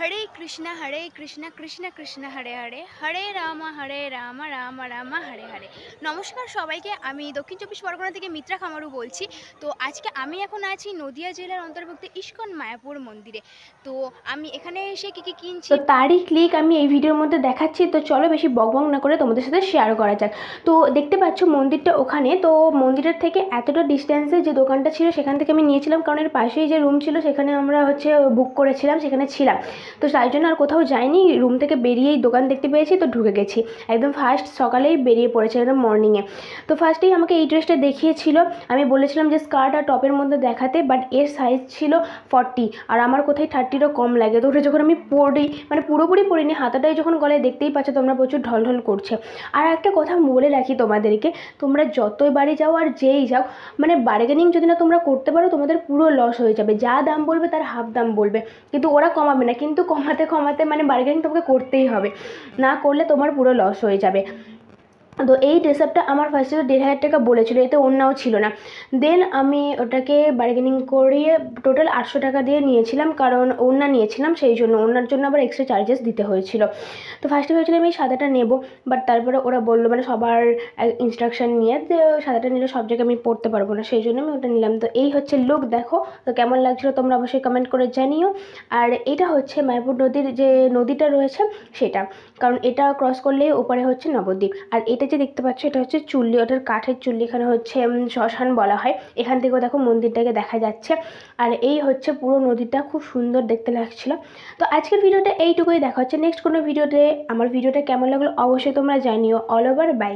হরে কৃষ্ণ কৃষ্ণ কৃষ্ণ হরে হরে হরে রাম রাম রাম হরে হরে। নমস্কার সবাইকে, আমি দক্ষিণ চব্বিশ পরগনা থেকে মিত্রা খামারু বলছি। তো আজকে আমি এখন আছি নদিয়া জেলার অন্তর্ভুক্ত ইস্কন মায়াপুর মন্দিরে। তো আমি এখানে এসে কী কী কিনছি তো তারই ক্লিক আমি এই ভিডিওর মধ্যে দেখাচ্ছি। তো চলো বেশি বকবক না করে তোমাদের সাথে শেয়ার করা যাক। তো দেখতে পাচ্ছ মন্দিরটা ওখানে, তো মন্দিরের থেকে এতটা ডিস্টেন্সে যে দোকানটা ছিল সেখান থেকে আমি নিয়েছিলাম, কারণ এর পাশেই যে রুম ছিল সেখানে আমরা বুক করেছিলাম, সেখানে ছিলাম। তো তাই জন্য আর কোথাও যাইনি, রুম থেকে বেরিয়েই দোকান দেখতে পেয়েছি, তো ঢুকে গেছি। একদম ফার্স্ট সকালেই বেরিয়ে পড়েছে, একদম মর্নিংয়ে। তো ফার্স্টেই আমাকে এই ড্রেসটা দেখিয়েছিল। আমি বলেছিলাম যে স্কার্ট আর টপের মধ্যে দেখাতে, বাট এর সাইজ ছিল 40, আর আমার কোথায় 30রও কম লাগে। তো ওটা যখন আমি পরি, মানে পুরোপুরি পরিনি, হাতাটাই যখন গলায়, দেখতেই পাচ্ছ তোমরা প্রচুর ঢলঢল করছে। আর একটা কথা বলে রাখি তোমাদেরকে, তোমরা যতই বাড়ি যাও আর যেই যাও, মানে বার্গেনিং যদি না তোমরা করতে পারো, তোমাদের পুরো লস হয়ে যাবে। যা দাম বলবে তার হাফ দাম বলবে, কিন্তু ওরা কমাবে না। কিন্তু কমাতে কমাতে মানে বার্গেনিং তোমাকে করতেই হবে, না করলে তোমার পুরো লস হয়ে যাবে। তো এই ড্রেস আপটা আমার ফার্স্টে তো 1500 টাকা বলেছিল, এতে ওড়নাও ছিল না। দেন আমি ওটাকে বার্গেনিং করিয়ে টোটাল 800 টাকা দিয়ে নিয়েছিলাম, কারণ ওড়না নিয়েছিলাম, সেই জন্য ওড়নার জন্য আবার এক্সট্রা চার্জেস দিতে হয়েছিল। তো ফার্স্টে ভেবেছিলাম এই সাদাটা নেব, বাট তারপরে ওরা বললো, মানে সবার ইনস্ট্রাকশন নিয়ে, যে সাদাটা নিলে সব জায়গায় আমি পরতে পারবো না, সেই জন্য আমি ওটা নিলাম। তো এই হচ্ছে লুক, দেখো তো কেমন লাগছিলো তোমরা অবশ্যই কমেন্ট করে জানিও। আর এটা হচ্ছে মায়াপুর নদীর যে নদীটা রয়েছে সেটা, কারণ এটা ক্রস করলেই ওপারে হচ্ছে নবদ্বীপ। আর এটা যে দেখতে পাচ্ছ, এটা হচ্ছে চুল্লি, ওটার কাঠের চুল্লি, এখানে হচ্ছে শ্মশান বলা হয়। এখান থেকেও দেখো মন্দিরটাকে দেখা যাচ্ছে। আর এই হচ্ছে পুরো নদীটা, খুব সুন্দর দেখতে লাগছিল। তো আজকের ভিডিওটা এইটুকুই, দেখা হচ্ছে নেক্সট কোনো ভিডিওতে। আমার ভিডিওটা কেমন লাগলো অবশ্যই তোমরা জানিও। All over by.